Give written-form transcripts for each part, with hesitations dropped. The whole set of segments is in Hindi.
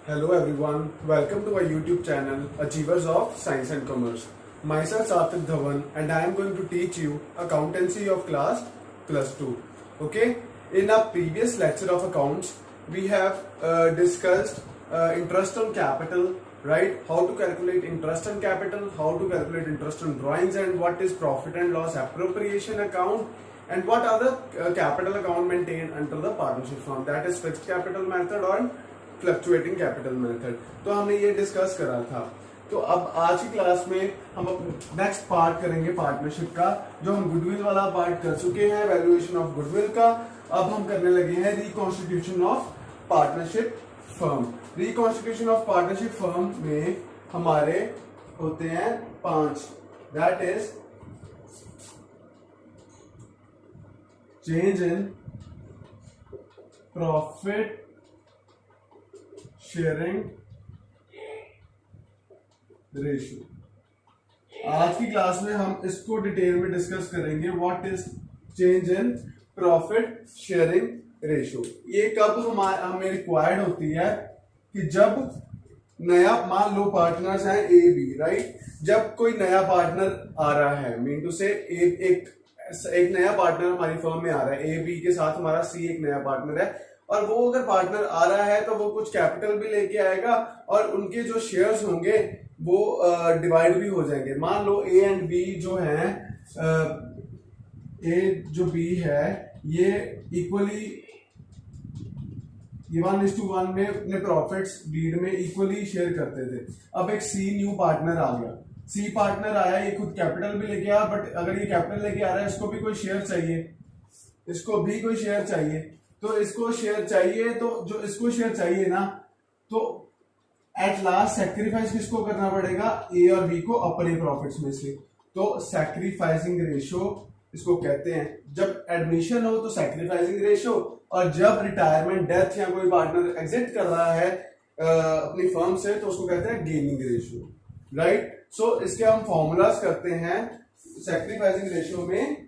Hello everyone, welcome to our YouTube channel Achievers of Science and Commerce. Myself Sarthak Dhawan and I am going to teach you accountancy of class plus 2. Okay, in our previous lecture of accounts, we have discussed interest on capital, right? How to calculate interest on capital, how to calculate interest on drawings, and what is profit and loss appropriation account, and what are the capital account maintained under the partnership firm, that is fixed capital method or fluctuating capital method. तो हमने ये डिस्कस करा था. तो अब आज की क्लास में हम नेक्स्ट पार्ट करेंगे पार्टनरशिप का. जो हम गुडविल वाला पार्ट कर चुके हैं, वैल्यूएशन ऑफ गुडविल का, अब हम करने लगे हैं reconstitution of partnership firm. Reconstitution of partnership firm में हमारे होते हैं 5. That is change in profit sharing ratio. आज की क्लास में हम इसको डिटेल में डिस्कस करेंगे. What is change in profit sharing ratio. ये कब हमें रिक्वायर्ड होती है कि जब नया, मान लो पार्टनर्स हैं ए बी, राइट. जब कोई नया पार्टनर आ रहा है, मीन टू से एक नया पार्टनर हमारी फर्म में आ रहा है, ए बी के साथ हमारा सी एक नया पार्टनर है, और वो अगर पार्टनर आ रहा है तो वो कुछ कैपिटल भी लेके आएगा और उनके जो शेयर्स होंगे वो डिवाइड भी हो जाएंगे. मान लो ए एंड बी जो है, ए जो बी है ये इक्वली, ये 1:1 में अपने प्रॉफिट्स डीड में इक्वली शेयर करते थे. अब एक सी न्यू पार्टनर आ गया. सी पार्टनर आया, ये खुद कैपिटल भी लेके आया, बट अगर ये कैपिटल लेके आ रहा है, इसको भी कोई शेयर चाहिए, इसको भी कोई शेयर चाहिए. तो इसको शेयर चाहिए, तो जो इसको शेयर चाहिए ना, तो एट लास्ट सैक्रिफाइस किसको करना पड़ेगा? ए और बी को अपने प्रॉफिट्स में से. तो सैक्रिफाइसिंग रेशियो इसको कहते हैं. जब एडमिशन हो तो सैक्रिफाइसिंग रेशियो, और जब रिटायरमेंट, डेथ या कोई पार्टनर एग्जिट कर रहा है अपनी फर्म से, तो उसको कहते हैं गेनिंग रेशियो, राइट. सो इसके हम फॉर्मूलाज करते हैं सैक्रिफाइसिंग रेशियो में.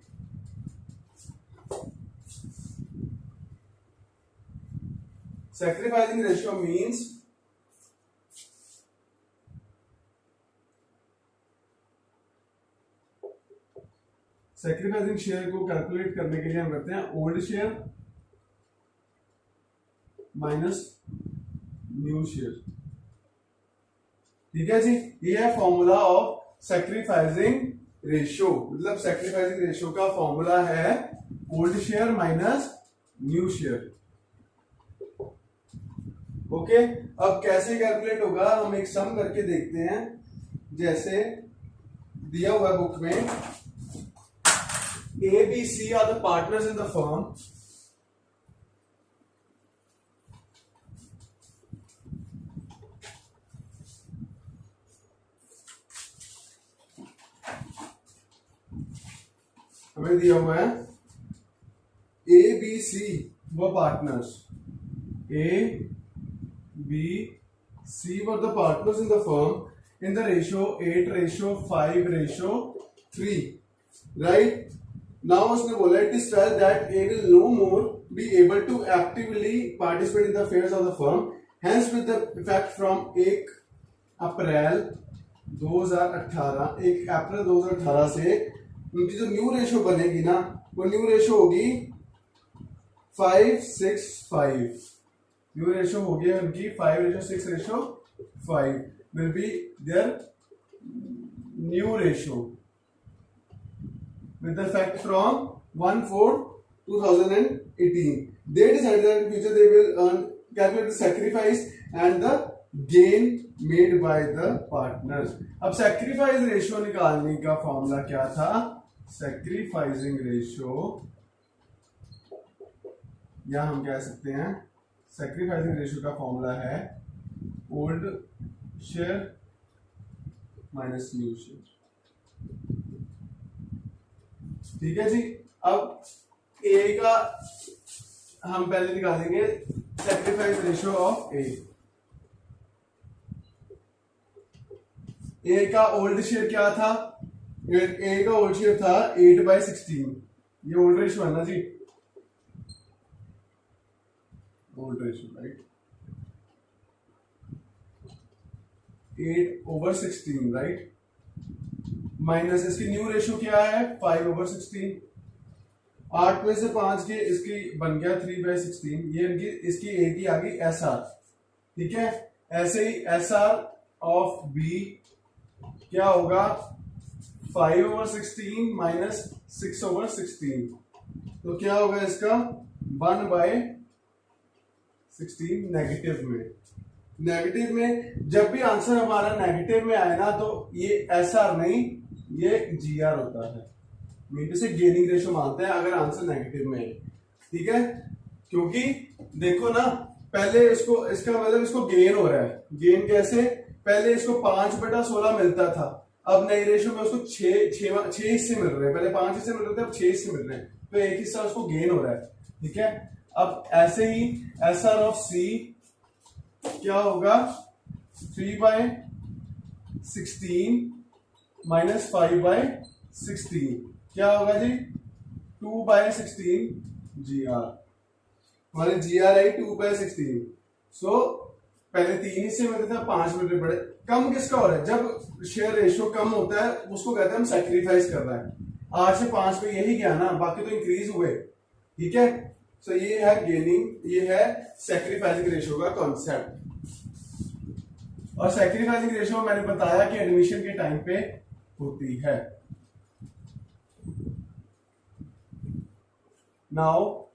Sacrificing ratio means sacrificing share को कैलकुलेट करने के लिए हम करते हैं old share minus new share. ठीक है जी. ये है फॉर्मूला ऑफ सैक्रिफाइसिंग रेशियो. मतलब सैक्रिफाइसिंग रेशियो का फॉर्मूला है old share minus new share. Okay. अब कैसे कैलकुलेट होगा, हम एक सम करके देखते हैं. जैसे दिया हुआ बुक में, A B C are the partners in the firm. हमें दिया हुआ है ए बी सी वो partners, A B, C were the partners in the firm in the ratio 8:5:3, right? Now उसने बोला it is felt that A will no more be able to actively participate in the affairs of the firm. Hence, with the effect from 1 अप्रैल 2018 से उनकी जो न्यू रेशियो बनेगी ना, वो न्यू रेशियो होगी 5:6:5. न्यू रेशियो हो गया उनकी 5:6:5 will be their new ratio with effect from 1/4/2018. They decided that in future they will calculate the sacrifice and the gain made by the partners. अब sacrifice ratio निकालने का फॉर्मूला क्या था? sacrificing ratio, या हम कह सकते हैं सैक्रिफाइसिंग रेशियो का फॉर्मूला है old share minus new share. ठीक है जी. अब ए का हम पहले निकालेंगे सैक्रिफाइस रेशियो ऑफ ए. ए का ओल्ड शेयर क्या था? ए का ओल्ड शेयर था 8/16. ये ओल्ड रेशियो है ना जी, old ratio, right. 8/16, right, minus इसकी न्यू रेशियो क्या है 5/16। 8 में से 5 की इसकी बन गया 3/16, ये इनकी इसकी ए की आ गई एस आर, ठीक है। ऐसे ही एस आर ऑफ बी क्या होगा 5/16 माइनस 6/16, तो क्या होगा इसका 1/16 नेगेटिव में। नेगेटिव में जब भी आंसर हमारा नेगेटिव में आए ना, तो ये एस आर नहीं, ये जी आर होता है, मीन से गेनिंग रेशियो मानते हैं अगर आंसर नेगेटिव में है, ठीक है। क्योंकि देखो ना, पहले इसको इसका मतलब इसको गेन हो रहा है। गेन कैसे, पहले इसको 5/16 मिलता था, अब नई रेशियो में उसको 6 हिस्से मिल रहे हैं। पहले 5 हिस्से मिल रहे थे, अब 6 हिस्से मिल रहे हैं, तो एक हिस्सा उसको गेन हो रहा है, ठीक है। अब ऐसे ही एस आर ऑफ सी क्या होगा 3/16 माइनस 5/16, क्या होगा जी 2/16 जी आर। हमारे जी आर आई 2/16। सो पहले 3 हिस्से में थे, 5 मिनट बड़े। कम किसका हो रहा है, जब शेयर रेशियो कम होता है उसको कहते हैं हम सैक्रिफाइस कर रहे हैं। 8 से 5 पे यही गया ना, बाकी तो इंक्रीज हुए, ठीक है। सो ये है गेनिंग, ये है सैक्रिफाइसिंग रेशियो का कॉन्सेप्ट। और सैक्रिफाइसिंग रेशियो मैंने बताया कि एडमिशन के टाइम पे होती है। नाउ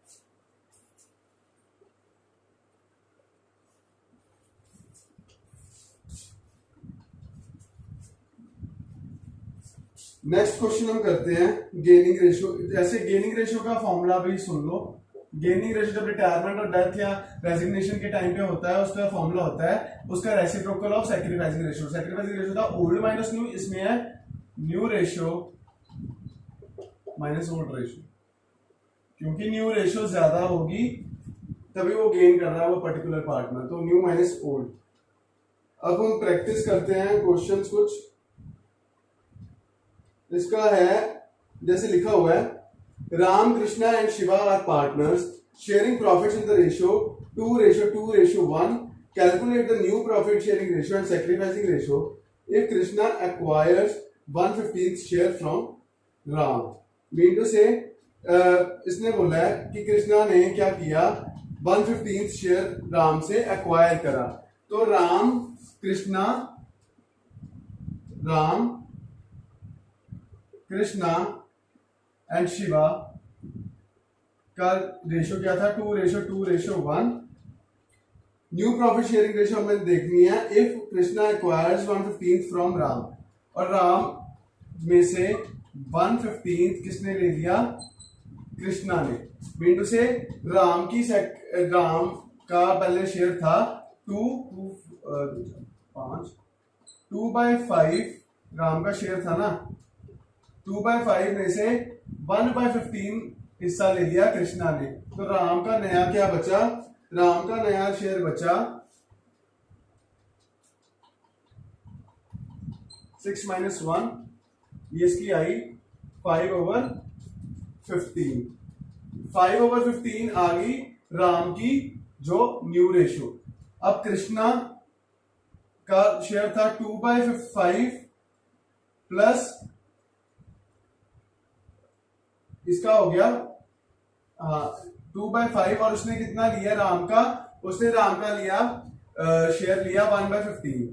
नेक्स्ट क्वेश्चन हम करते हैं गेनिंग रेशियो। जैसे गेनिंग रेशियो का फॉर्मूला भी सुन लो। गेनिंग रेशियो जब रिटायरमेंट और डेथ या रेजिग्नेशन के टाइम पे होता है, उसका फॉर्मूला होता है उसका reciprocal of sacrificing ratio. Sacrificing ratio था ओल्ड माइनस न्यू, इसमें है new ratio minus old ratio. क्योंकि न्यू रेशियो ज्यादा होगी तभी वो गेन कर रहा है वो पर्टिकुलर पार्ट में, तो न्यू माइनस ओल्ड। अब हम प्रैक्टिस करते हैं क्वेश्चंस कुछ। इसका है जैसे लिखा हुआ है, Ram Krishna and Shiva are partners sharing profits in the ratio 2:2:1। Calculate the new profit sharing ratio and sacrificing ratio if Krishna acquires 1/15 share from Ram. Mean to से इसने बोला है कि कृष्णा ने क्या किया 1/15 शेयर राम से एक्वायर करा। तो राम कृष्णा एंड शिवा का रेशियो क्या था 2:2:1। न्यू प्रॉफिट शेयरिंग रेशियो हमें देखनी है if Krishna acquires 1/15 from Ram, और राम में से 1/15 किसने ले लिया कृष्णा ने। बिंदु से राम का पहले शेयर था 2/5 राम का शेयर था ना, 2/5 में से 1/15 हिस्सा ले लिया कृष्णा ने। तो राम का नया क्या बचा, राम का नया शेयर बचा 6 - 1, ये इसकी आई 5/15। 5/15 आ गई राम की जो न्यू रेशियो। अब कृष्णा का शेयर था 2/5 प्लस इसका हो गया 2/5, और उसने कितना लिया राम का, उसने राम का लिया शेयर लिया 1/15।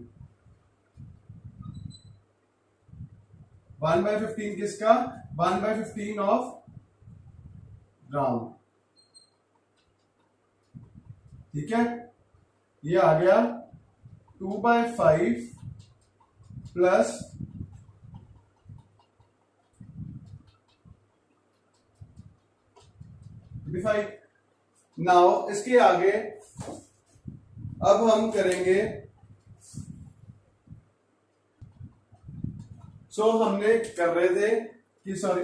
1/15 किसका 1/15 ऑफ राम, ठीक है। ये आ गया 2/5 प्लस 5। नाउ इसके आगे अब हम करेंगे, हमने कर रहे थे कि सॉरी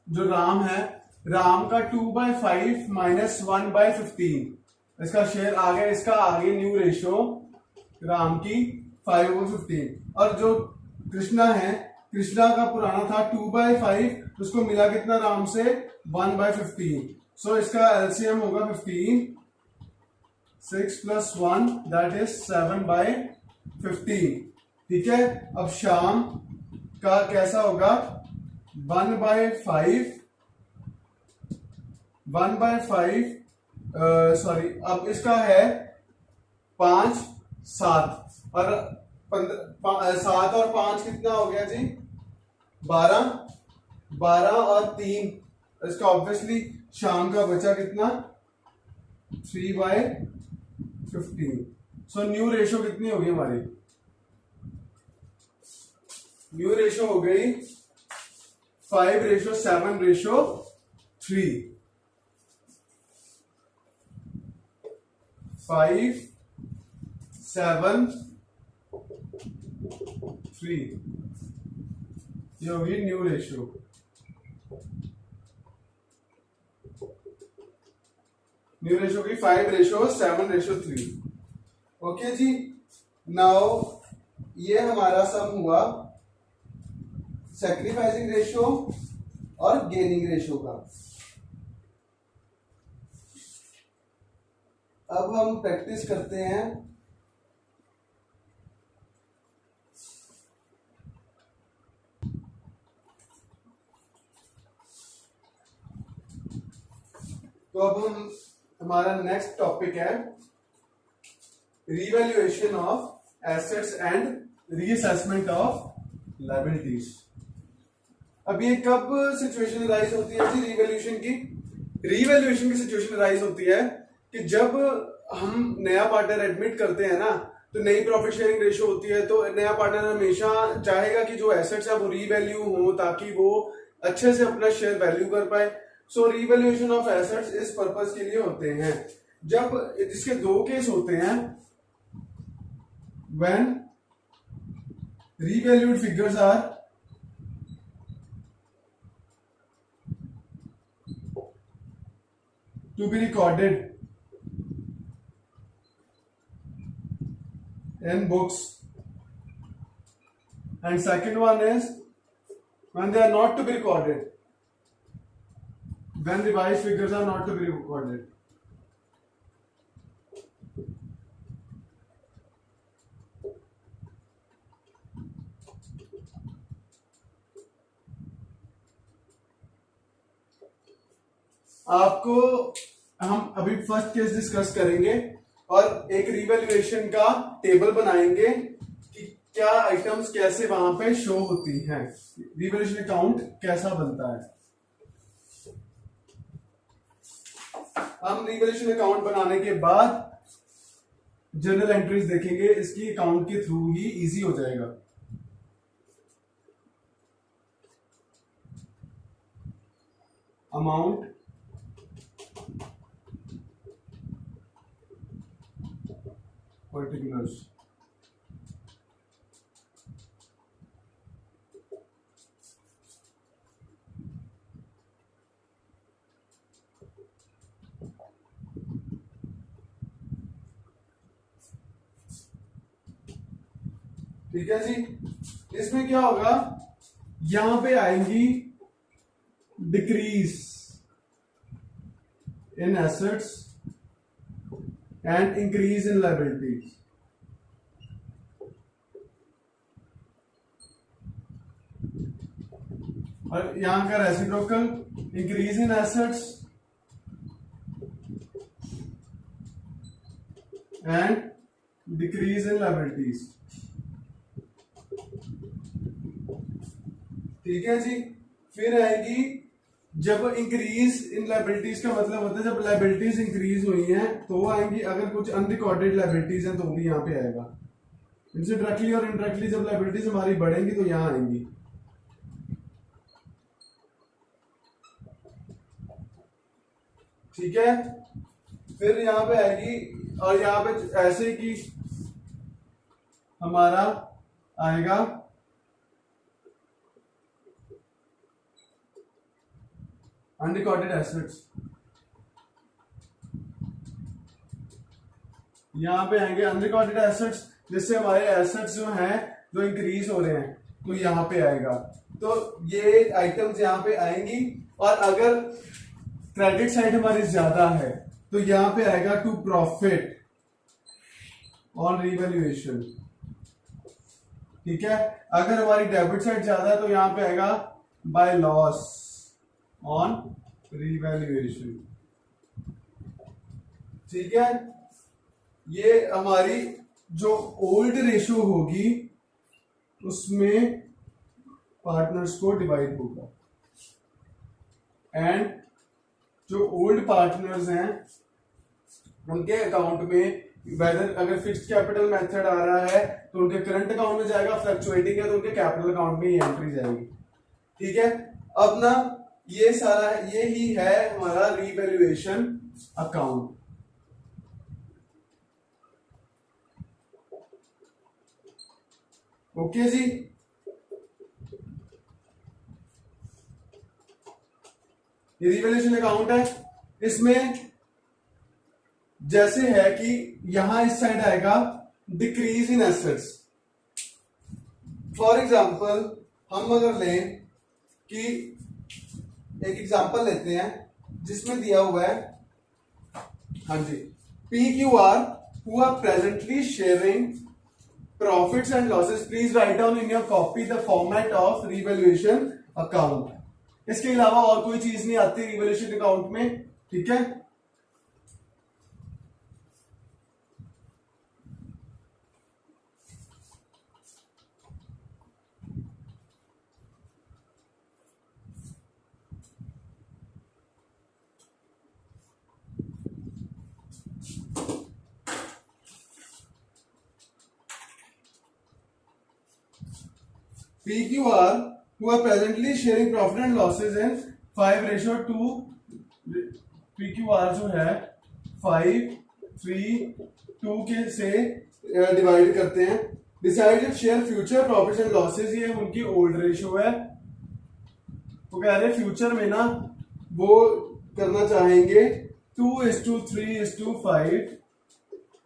जो राम है, राम का 2/5 माइनस 1/15 इसका शेयर आ गया, इसका आगे न्यू रेशियो राम की 5/15। और जो कृष्णा है, कृष्णा का पुराना था 2/5, उसको मिला कितना राम से 1/15। सो इसका एलसीएम होगा 15, 6 + 1 दैट इज 7/15। ठीक है, अब शाम का कैसा होगा, 1/5, 1/5 सॉरी, अब इसका है 5, 7 और 7 और 5 कितना हो गया जी, 12, 12 और 3, इसका ऑब्वियसली शाम का बचा कितना, 3/15। सो न्यू रेशो कितनी होगी हमारी, न्यू रेशो हो गई 5:7:3, 5:7:3, ये होगी न्यू रेशियो। न्यू रेशियो की 5:7:3। ओके जी, नाउ ये हमारा सम हुआ सैक्रिफाइसिंग रेशियो और गेनिंग रेशियो का। अब हम प्रैक्टिस करते हैं। तो अब हमारा नेक्स्ट टॉपिक है revaluation of assets and reassessment of liabilities. अब ये कब सिचुएशन राइज होती है जी रिवैल्यूएशन की? रिवैल्यूएशन की सिचुएशन राइज होती है कि जब हम नया पार्टनर एडमिट करते हैं ना, तो नई प्रॉफिट शेयरिंग रेशियो होती है, तो नया पार्टनर हमेशा चाहेगा कि जो एसेट्स है वो रीवैल्यू हो ताकि वो अच्छे से अपना शेयर वैल्यू कर पाए। सो रिवैल्यूएशन ऑफ एसेट्स इस पर्पस के लिए होते हैं। जब इसके दो केस होते हैं, when revalued figures are to be recorded in books, and second one is when they are not to be recorded, when revised figures are not to be recorded. आपको हम अभी फर्स्ट केस डिस्कस करेंगे और एक रिवैल्यूएशन का टेबल बनाएंगे कि क्या आइटम्स कैसे वहां पे शो होती हैं, रिवैल्यूएशन अकाउंट कैसा बनता है। हम रिवैल्यूएशन अकाउंट बनाने के बाद जर्नल एंट्रीज देखेंगे, इसकी अकाउंट के थ्रू ही इजी हो जाएगा। अमाउंट पर्टिकुलर्स, ठीक है जी। इसमें क्या होगा, यहां पे आएंगी decrease in assets and increase in liabilities. और यहां का reciprocal, increase in assets and decrease in liabilities. ठीक है जी। फिर आएगी जब इंक्रीज इन लायबिलिटीज का मतलब होता है जब लायबिलिटीज इंक्रीज हुई हैं तो आएंगी, अगर कुछ अनरिकॉर्डेड लायबिलिटीज हैं तो भी यहां पे आएगा। इनसे डायरेक्टली और इनडायरेक्टली जब लायबिलिटीज हमारी बढ़ेंगी तो यहां आएंगी। ठीक है, फिर यहां पे आएगी और यहां पे ऐसे कि हमारा आएगा अनरिकॉर्डेड एसेट्स, यहां पे आएंगे अनरिकॉर्डेड एसेट्स, जिससे हमारे एसेट्स जो हैं जो इंक्रीज हो रहे हैं तो यहां पे आएगा। तो ये आइटम्स यहां पे आएंगी। और अगर क्रेडिट साइड हमारी ज्यादा है तो यहां पे आएगा टू प्रॉफिट ऑन रिवैल्यूएशन। ठीक है। अगर हमारी डेबिट साइड ज्यादा है तो यहाँ पे आएगा बाय लॉस ऑन रिवैल्यूएशन, ठीक है। ये हमारी जो ओल्ड रेशियो होगी उसमें पार्टनर्स को डिवाइड होगा, एंड जो ओल्ड पार्टनर्स हैं उनके अकाउंट में वेदर अगर फिक्स्ड कैपिटल मेथड आ रहा है तो उनके करंट अकाउंट में जाएगा, फ्लक्चुएटिंग है तो उनके कैपिटल अकाउंट में ही एंट्री जाएगी, ठीक है। अब ना ये सारा ये ही है हमारा रिवैल्यूएशन अकाउंट। ओके जी, ये रिवैल्यूएशन अकाउंट है। इसमें जैसे है कि यहां इस साइड आएगा decrease in assets. For example हम अगर लें कि एक एग्जांपल लेते हैं जिसमें दिया हुआ है, हाँ जी, PQR who are presently sharing profits and losses, please write down in your copy the format of revaluation account। इसके अलावा और कोई चीज नहीं आती रिवैल्यूएशन अकाउंट में, ठीक है। PQR who are presently sharing profit and losses in 5:2, PQR जो है 5:3:2 के से डिवाइड करते हैं। Decided share future profits and losses, ये उनकी ओल्ड रेशियो है। वो कह रहे फ्यूचर में ना वो करना चाहेंगे 2:3:5,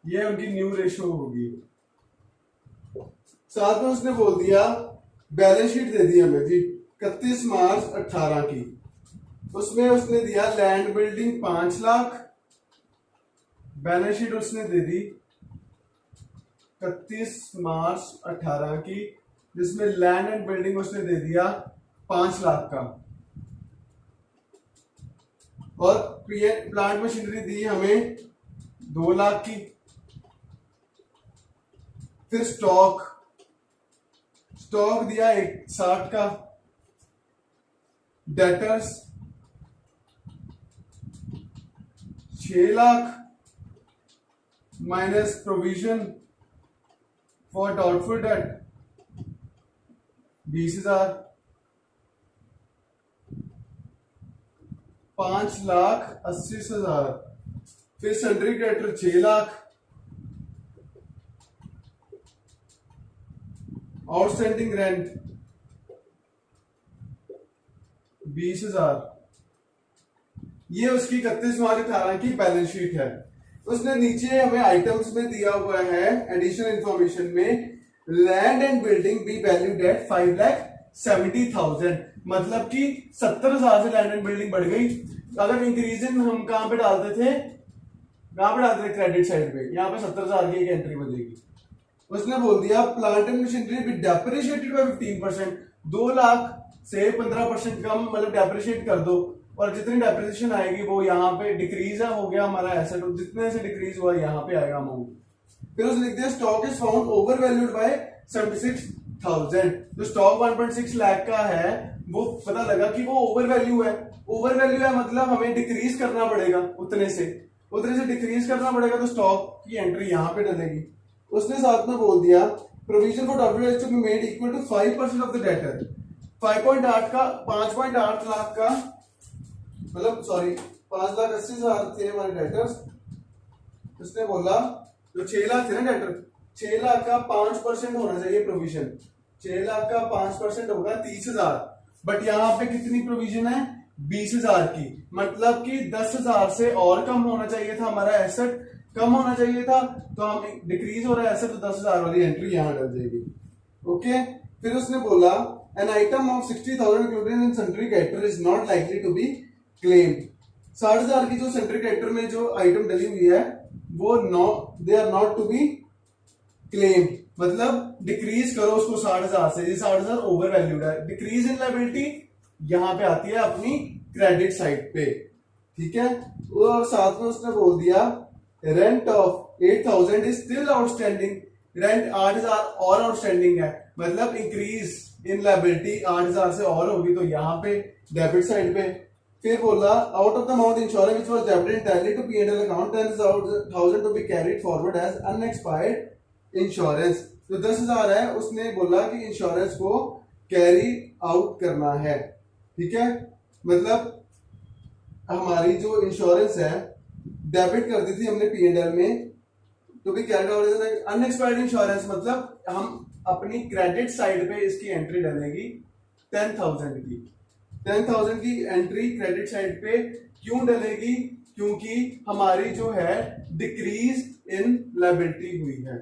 ये उनकी न्यू रेशियो होगी। साथ में उसने बोल दिया बैलेंस शीट दे दी हमें जी 31 मार्च 18 की, उसमें उसने दिया land building 5 lakh, balance sheet उसने दे दी 31 मार्च 18 की, जिसमें लैंड एंड बिल्डिंग उसने दे दिया 5 लाख का, और प्लांट मशीनरी दी हमें 2 लाख की। फिर स्टॉक दिया 60 का, debtors 6 lakh minus provision for doubtful debt 20,000, 5,80,000। फिर sundry creditor 6 lakh, outstanding rent 20,000। ये उसकी 31 मार्च 18 की बैलेंस शीट है। उसने नीचे हमें आइटम्स में दिया हुआ है एडिशनल इंफॉर्मेशन में land and building be valued at 5,70,000, मतलब कि 70,000 से लैंड एंड बिल्डिंग बढ़ गई। अगर इंक्रीज इन हम कहां पे डालते थे, क्रेडिट साइड पे, यहाँ पे 70,000 की एक एंट्री बनेगी। उसने बोल दिया plant and machinery be depreciated by 15%, 2 lakh से 15% कम मतलब डेप्रिशिएट कर दो, और जितनी डेप्रिसिएशन आएगी वो यहाँ पे डिक्रीज हो गया हमारा एसेट, जितने से डिक्रीज हुआ यहाँ पे आएगा अमाउंट। फिर उसने लिख दिया stock is found over valued bye 76,000। जो स्टॉक 1.6 लाख का है वो पता लगा कि वो ओवर वैल्यू है। ओवर वैल्यू है मतलब हमें डिक्रीज करना पड़ेगा, उतने से डिक्रीज करना पड़ेगा, तो स्टॉक की एंट्री यहाँ पे डलेगी। उसने साथ में बोल दिया provision for W to be made equal to 5% of the debtor. 5.8 lakh का मतलब सॉरी 5,80,000 थे हमारे डेटर्स। उसने बोला जो 6 लाख थे ना डेटर, 6 लाख का 5% होना चाहिए प्रोविजन। 6 लाख का 5% होगा 30,000, बट यहाँ पे कितनी प्रोविजन है 20,000 की, मतलब कि 10,000 से और कम होना चाहिए था हमारा एसेट, कम होना चाहिए था, तो हम डिक्रीज हो रहा है एसेट, तो 10,000 वाली एंट्री यहां डल जाएगी। ओके, फिर उसने बोला an item of 60,000 included in sundry creditor is not likely to be claimed. 60,000 की जो सन्ड्री क्रेडिटर में जो आइटम डली हुई है वो they are not to be claim मतलब डिक्रीज करो उसको 60,000 से, ये 60,000 ओवर वैल्यूड है। डिक्रीज इन लायबिलिटी यहां पे आती है अपनी क्रेडिट साइड पे, ठीक है। और साथ में उसने बोल दिया rent of 8,000 is still outstanding, rent 8,000 और आउटस्टैंडिंग है, मतलब इंक्रीज इन लायबिलिटी 8,000 से और होगी, तो यहाँ पे डेबिट साइड पे। फिर बोला out of the amount insurance which was debited entirely to P&L account 10,000 to be carried forward as unexpired insurance. तो 10,000 है, उसने बोला कि इंश्योरेंस को कैरी आउट करना है, ठीक है। मतलब हमारी जो इंश्योरेंस है डेबिट कर दी थी हमने P&L में, तो भी कैरीड आउट अनएक्सपायर्ड इंश्योरेंस, मतलब हम अपनी क्रेडिट साइड पे इसकी एंट्री डालेगी 10,000 की। 10,000 की एंट्री क्रेडिट साइड पे क्यों डलेगी? क्योंकि हमारी जो है डिक्रीज इन लायबिलिटी हुई है,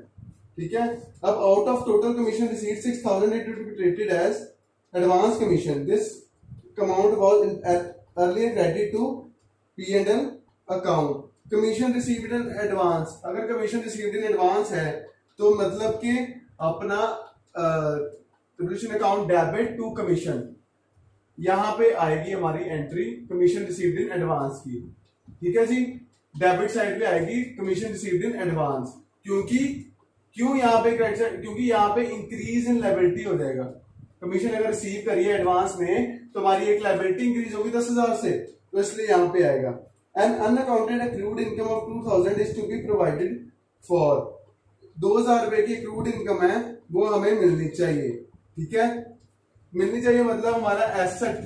ठीक है। अब out of total commission received 6,000 it will be treated as advance commission. This amount was earlier credit to P&L account. Commission received in advance, अगर कमीशन रिसीव्ड इन एडवांस है तो मतलब कि अपना commission account debit to commission, यहां पे आएगी हमारी entry commission received in advance की, ठीक है जी। डेबिट साइड पे आएगी कमीशन रिसीव्ड इन एडवांस, क्योंकि क्यों यहाँ पे क्योंकि यहाँ पे इंक्रीज इन लायबिलिटी हो जाएगा। कमीशन अगर रिसीव करिए एडवांस में तो हमारी एक लायबिलिटी इंक्रीज होगी 10,000 से, तो इसलिए यहाँ पे आएगा। An unaccounted accrued income of 2,000 is to be provided for. 2,000 रुपए की एक्रूड इनकम है वो हमें मिलनी चाहिए, ठीक है। मिलनी चाहिए मतलब हमारा एसेट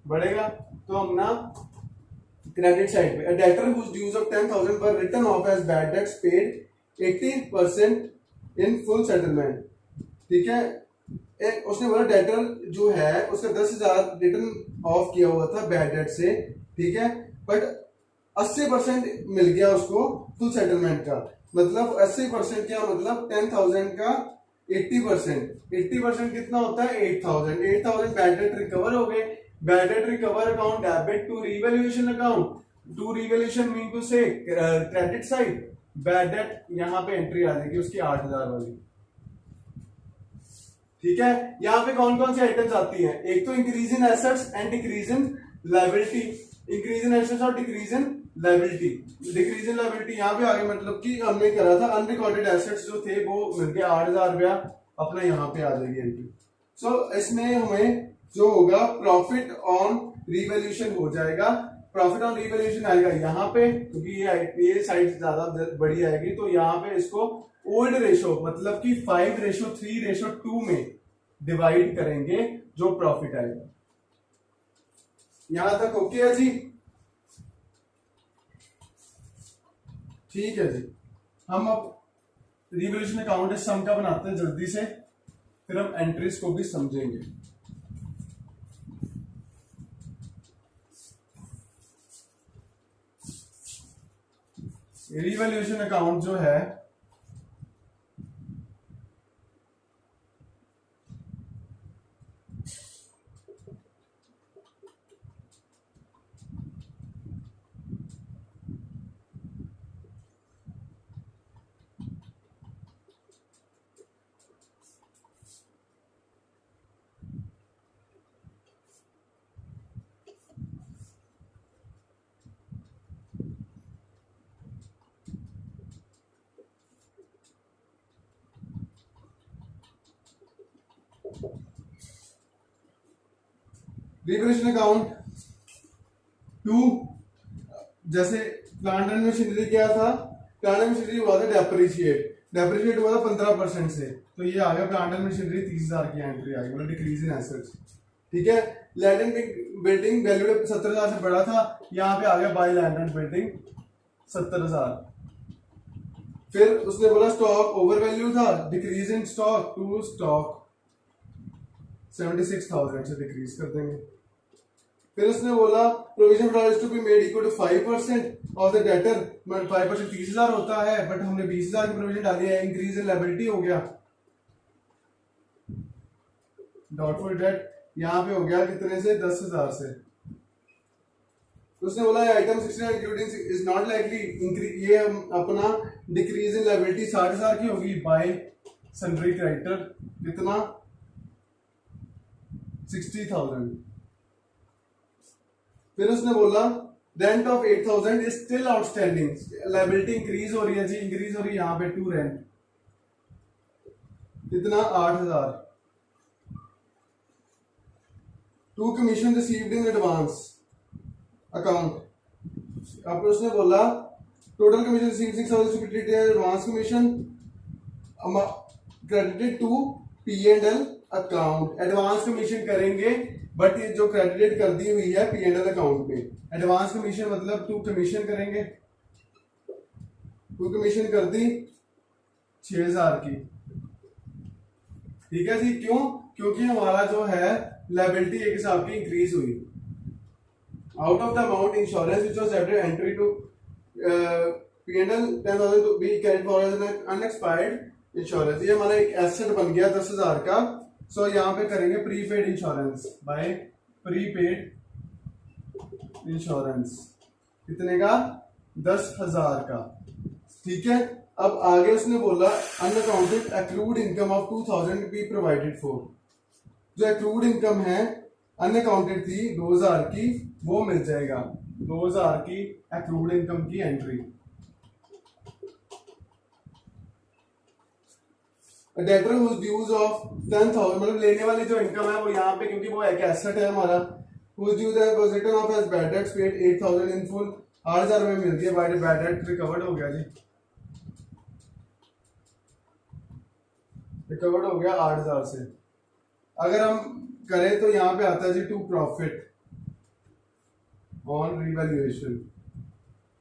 बढ़ेगा, तो हम ना क्रेडिट साइड पे डेटर हुज ड्यूज ऑफ 10,000 पर written off as bad debts paid 80% in full settlement, ठीक है। उसने बोला डेटर जो है उसका 10,000 रिटर्न ऑफ किया हुआ था बैड डेट से, ठीक है, बट 80% मिल गया उसको फुल सेटलमेंट का। मतलब 80% क्या मतलब 10,000 का 80% कितना होता है 8,000 बैड डेट रिकवर हो गए। Bad debt recover account debit to revaluation account, to revaluation mean to से क्रेडिट साइड, बैड डेट यहां पे एंट्री आ जाएगी उसकी 8,000 वाली, ठीक है। यहाँ पे कौन कौन सी आइटम्स आती हैं? एक तो increase in assets and decrease in liability. Increase in assets और decrease in liability. Decrease in liability यहाँ पे आगे मतलब कि हमने करा था अनरिकॉर्डेड एसेट्स जो थे वो मिलके 8,000 रुपया अपना यहाँ पे आ जाएगी एंट्री। सो इसमें हमें जो होगा प्रॉफिट ऑन रिवैल्यूएशन हो जाएगा। प्रॉफिट ऑन रिवैल्यूएशन आएगा यहाँ पे, क्योंकि ये साइड ज्यादा बड़ी आएगी, तो यहाँ पे इसको ओल्ड रेशो मतलब कि 5:3:2 में डिवाइड करेंगे जो प्रॉफिट आएगा। यहां तक ओके है जी? ठीक है जी। हम अब रिवैल्यूएशन अकाउंट सम का बनाते हैं जल्दी से, फिर हम एंट्रीज को भी समझेंगे। रिवैल्यूएशन अकाउंट जो है रिवैल्यूएशन अकाउंट टू, जैसे प्लांट एंड मशीनरी क्या था? प्लांट एंड मशीनरी हुआ था डेप्रिशिएट हुआ था 15% से, तो ये आ गया प्लांट एंड मशीनरी 30,000 की एंट्री आ गई, मतलब डिक्रीज इन एसेट्स, ठीक है। लैंड एंड बिल्डिंग वैल्यू 70,000 से बड़ा था, यहाँ पे आ गया बाय लैंड एंड बिल्डिंग 70,000। फिर उसने बोला स्टॉक ओवर वैल्यू था, decrease in stock to stock 76,000 से डिक्रीज कर देंगे। फिर उसने बोला provision for to be made equal to 5% of the debtor, 5% 30,000 होता है, बट हमने 20,000 की प्रोविजन डाली है, इंक्रीज इन लायबिलिटी हो गया। डाउटफुल डेट यहाँ पे हो गया कितने से? 10,000 से। तो उसने बोला item 69 including is not likely ये अपना डिक्रीज इन लायबिलिटी 60,000 की होगी बाय सन्ड्री क्रेडिटर कितना 60,000। फिर उसने बोला rent of 8,000 is still outstanding liability increase हो रही है जी, इंक्रीज हो रही है यहाँ पे टू रेंट कितना 8,000 to commission received in advance account. अब उसने बोला total commission received 6,000 advance commission credited to P&L account. Advance commission करेंगे बट ये जो क्रेडिटेड कर दी हुई है P&L अकाउंट पे। एडवांस कमीशन मतलब टू कमीशन करेंगे, टू कमीशन कर दी 6,000 की, ठीक है जी। क्यों? क्योंकि हमारा जो है लायबिलिटी एक हिसाब की इंक्रीज हुई। Out of the amount insurance which was entry to P&L 10,000 to be carried forward as unexpired insurance. ये हमारा एक एसेट बन गया 10,000 का। सो यहाँ पे करेंगे prepaid insurance by prepaid insurance कितने का 10,000 का, ठीक है। अब आगे उसने बोला unaccounted accrued income of 2,000 be provided for. जो एक्रूड इनकम है अनअकाउंटेड थी 2,000 की, वो मिल जाएगा 2,000 की एक्रूड इनकम की entry. Debtor whose dues of 10,000 मतलब लेने वाली जो इनकम है वो यहाँ पे, क्योंकि वो एक एसेट है हमारा, whose dues was written off as bad debts paid 8,000 in full. 8,000 में मिल गया, बाय बैड डेट रिकवर्ड हो गया जी, रिकवर्ड हो गया 8,000 से। अगर हम करें तो यहाँ पे आता है जी टू प्रॉफिट ऑन रिवैल्यूएशन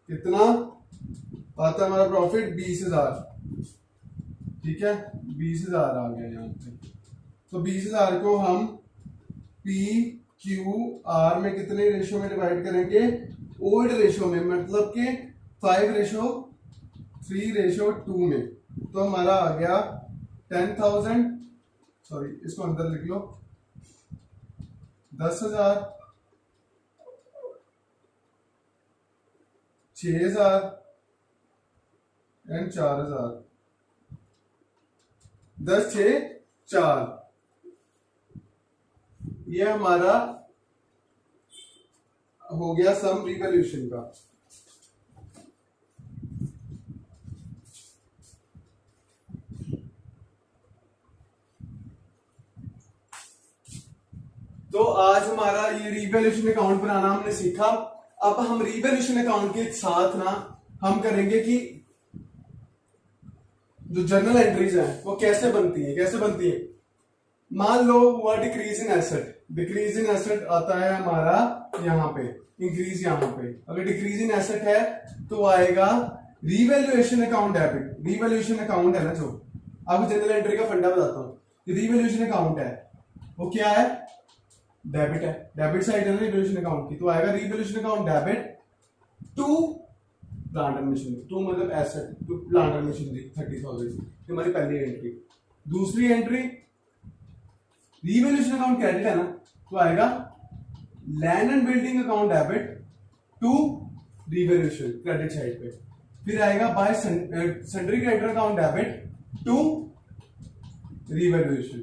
कितना आता है हमारा प्रॉफिट 20,000, ठीक है 20,000 आ गया यहाँ पे। तो 20,000 को हम PQR में कितने रेशो में डिवाइड करेंगे, ओल्ड रेशो में, मतलब कि 5:3:2 में। तो हमारा आ गया 10,000, सॉरी इसको अंदर लिख लो 10,000 6,000 एंड 4,000 10, 6, 4। ये हमारा हो गया सम रिवैल्यूएशन का। तो आज हमारा ये रिवैल्यूएशन अकाउंट बनाना हमने सीखा। अब हम रिवैल्यूएशन अकाउंट के साथ ना हम करेंगे कि जो जर्नल एंट्रीज हैं वो कैसे बनती है। मान लो हुआ decrease in asset, decrease in asset आता है हमारा यहाँ पे, इंक्रीज यहाँ पे। अगर डिक्रीज इन एसेट है तो आएगा revaluation account debit. Revaluation account है ना, जो अब जनरल एंट्री का फंडा बताता हूँ। रिवैल्यूएशन अकाउंट है वो क्या है, डेबिट है, डेबिट साइड है ना रिवैल्यूएशन अकाउंट की। तो आएगा revaluation account debit to plant and machinery, to मतलब asset to plant and machinery 30,000, ये हमारी पहली एंट्री। दूसरी एंट्री रिवैल्यूएशन अकाउंट क्रेडिट है ना, तो आएगा land and building account debit to revaluation credit side पे। फिर आएगा by sundry creditor account debit to revaluation.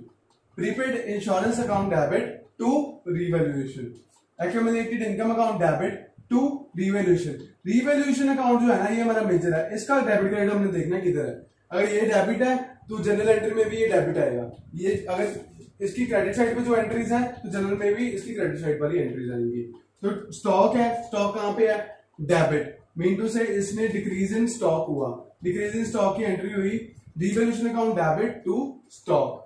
Prepaid insurance account debit to revaluation. Accumulated income account debit to revaluation. Revaluation account जो है ना ये हमारा मेजर है, इसका डेबिट क्रेडिट हमने देखना किधर है। अगर ये डेबिट है तो जनरल एंट्री में भी ये डेबिट आएगा। ये अगर इसकी क्रेडिट साइड पे जो एंट्रीज है तो जनरल में भी इसकी क्रेडिट साइड वाली एंट्रीज आएंगी। तो स्टॉक है, स्टॉक कहां पे है, डेबिट, मीन टू से इसमें डिक्रीज इन स्टॉक हुआ, डिक्रीज इन स्टॉक की एंट्री हुई revaluation account debit to stock.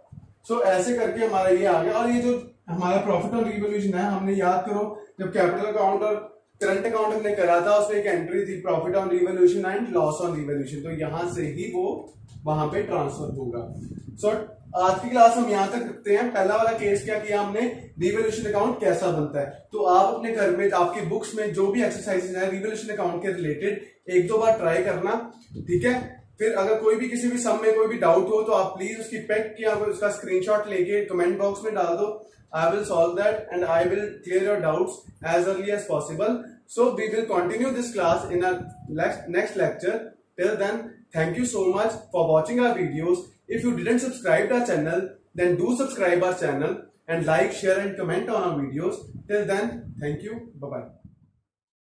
So ऐसे करके हमारा ये आ गया। और ये जो हमारा प्रॉफिट और रिवैल्यूएशन है, हमने याद करो जब कैपिटल अकाउंट और करंट अकाउंट हमने करा था उसमें एक एंट्री थी profit on revaluation and loss on revaluation, तो यहां से ही वो वहां पे ट्रांसफर होगा। सो आज की क्लास हम यहां तक रखते हैं। पहला वाला केस क्या किया हमने, रिवैल्यूएशन अकाउंट कैसा बनता है। तो आप अपने घर में आपकी बुक्स में जो भी एक्सरसाइजेज है रिवैल्यूएशन अकाउंट के रिलेटेड एक दो बार ट्राई करना, ठीक है। फिर अगर कोई भी किसी भी सम में कोई भी डाउट हो तो आप प्लीज उसकी पिक या उसका स्क्रीनशॉट लेके कमेंट बॉक्स में डाल दो। I will solve that and I will clear your doubts as early as possible. So we will continue this class in our next lecture. Till then, thank you so much for watching our videos. If you didn't subscribe our channel, then do subscribe our channel and like, share and comment on our videos. Till then, thank you. Bye-bye.